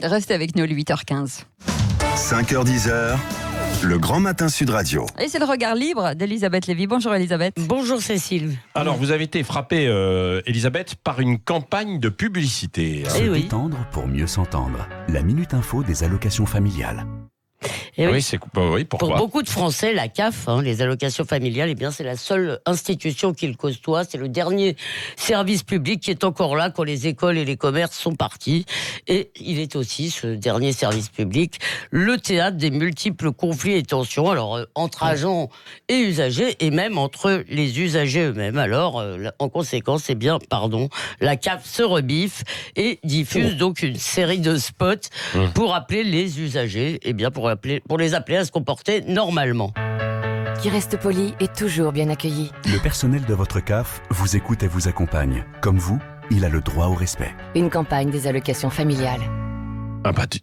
Restez avec nous, le 8h15. 5h-10h, le Grand Matin Sud Radio. Et c'est le regard libre d'Elisabeth Lévy. Bonjour Elisabeth. Bonjour Cécile. Alors, vous avez été frappée, Elisabeth, par une campagne de publicité. Eh Se oui. détendre pour mieux s'entendre. La minute info des allocations familiales. Eh oui. Oui, Pour pourquoi beaucoup de Français, la CAF, les allocations familiales, eh bien, c'est la seule institution qui le côtoie. C'est le dernier service public qui est encore là quand les écoles et les commerces sont partis. Et il est aussi, ce dernier service public, le théâtre des multiples conflits et tensions, alors entre agents et usagers, et même entre les usagers eux-mêmes. Alors, en conséquence, la CAF se rebiffe et diffuse donc une série de spots pour appeler les usagers, pour les appeler à se comporter normalement. Qui reste poli et toujours bien accueilli. Le personnel de votre CAF vous écoute et vous accompagne. Comme vous, il a le droit au respect. Une campagne des allocations familiales.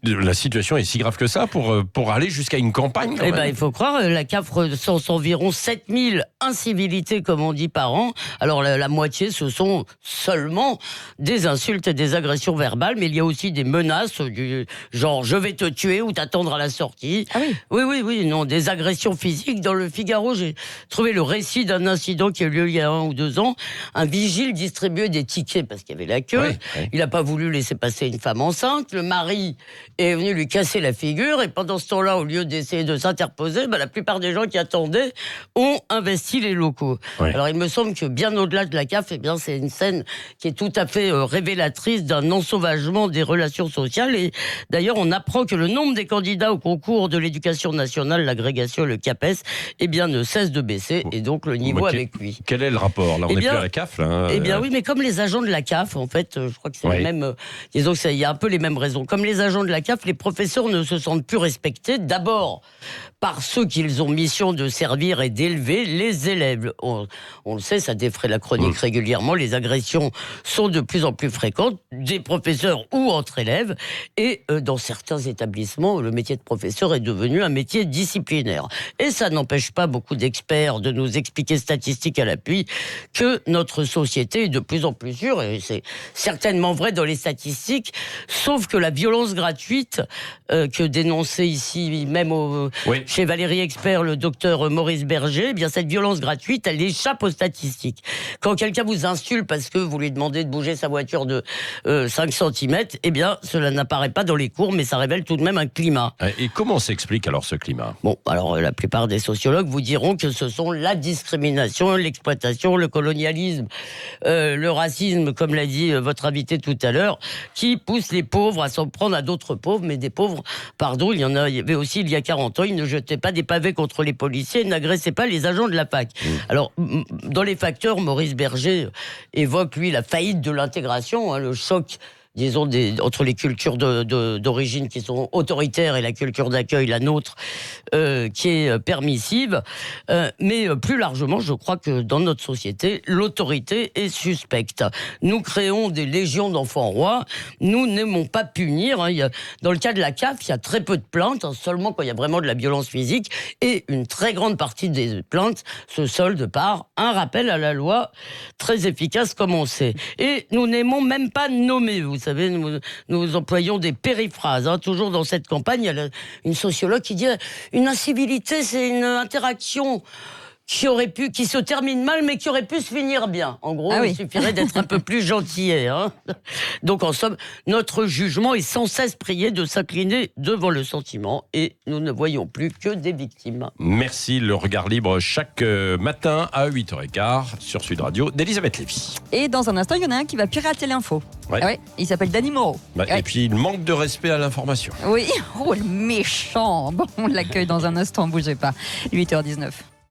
La situation est si grave que ça pour aller jusqu'à une campagne quand Eh même. ben, il faut croire, la CAF recense environ 7000 incivilités, comme on dit, par an. Alors, la moitié, ce sont seulement des insultes et des agressions verbales, mais il y a aussi des menaces du genre « je vais te tuer » ou « t'attendre à la sortie ». Ah oui. Oui, non, des agressions physiques. Dans le Figaro, j'ai trouvé le récit d'un incident qui a eu lieu il y a 1 ou 2 ans. Un vigile distribuait des tickets parce qu'il y avait la queue. Oui. Il n'a pas voulu laisser passer une femme enceinte. Le mari est venu lui casser la figure, et pendant ce temps-là, au lieu d'essayer de s'interposer, la plupart des gens qui attendaient ont investi les locaux. Oui. Alors il me semble que bien au-delà de la CAF, eh bien, c'est une scène qui est tout à fait révélatrice d'un ensauvagement des relations sociales. Et d'ailleurs, on apprend que le nombre des candidats au concours de l'éducation nationale, l'agrégation, le CAPES, eh bien, ne cesse de baisser, et donc le niveau Mais avec lui. Quel est le rapport? Là, on Eh n'est bien, plus à la CAF. Là, Eh bien oui, mais comme les agents de la CAF, en fait, je crois que c'est Oui. les mêmes. Disons que il y a un peu les mêmes raisons. Comme les agents de la CAF, les professeurs ne se sentent plus respectés. D'abord par ceux qu'ils ont mission de servir et d'élever, les élèves. On le sait, ça défraie la chronique régulièrement. Les agressions sont de plus en plus fréquentes, des professeurs ou entre élèves. Et dans certains établissements, le métier de professeur est devenu un métier disciplinaire. Et ça n'empêche pas beaucoup d'experts de nous expliquer, statistiques à l'appui, que notre société est de plus en plus sûre, et c'est certainement vrai dans les statistiques, sauf que la violence gratuite que dénonçait ici même chez Valérie Expert le docteur Maurice Berger, eh bien cette violence gratuite, elle échappe aux statistiques. Quand quelqu'un vous insulte parce que vous lui demandez de bouger sa voiture de 5 cm, eh bien cela n'apparaît pas dans les cours, mais ça révèle tout de même un climat. Et comment s'explique alors ce climat? Bon, alors la plupart des sociologues vous diront que ce sont la discrimination, l'exploitation, le colonialisme, le racisme, comme l'a dit votre invité tout à l'heure, qui poussent les pauvres à s'en prendre à d'autres pauvres, mais des pauvres, pardon, il y avait aussi il y a 40 ans, ils ne jetaient pas des pavés contre les policiers, ils n'agressaient pas les agents de la fac. Alors, dans les facteurs, Maurice Berger évoque, lui, la faillite de l'intégration, le choc, disons, entre les cultures d'origine qui sont autoritaires et la culture d'accueil, la nôtre, qui est permissive. Mais plus largement, je crois que dans notre société, l'autorité est suspecte. Nous créons des légions d'enfants rois. Nous n'aimons pas punir. Dans le cas de la CAF, il y a très peu de plaintes, seulement quand il y a vraiment de la violence physique. Et une très grande partie des plaintes se soldent par un rappel à la loi très efficace, comme on sait. Et nous n'aimons même pas nommer, vous savez, nous employons des périphrases. Toujours dans cette campagne, il y a une sociologue qui dit une incivilité, c'est une interaction qui se termine mal, mais qui aurait pu se finir bien. En gros, il suffirait d'être un peu plus gentillet. Donc, en somme, notre jugement est sans cesse prié de s'incliner devant le sentiment, et nous ne voyons plus que des victimes. Merci, le regard libre chaque matin à 8h15 sur Sud Radio d'Elisabeth Lévy. Et dans un instant, il y en a un qui va pirater l'info. Ouais. Ah ouais, il s'appelle Danny Moreau. Et puis, il manque de respect à l'information. Oui, oh le méchant. Bon, on l'accueille dans un instant, bougez pas. 8h19.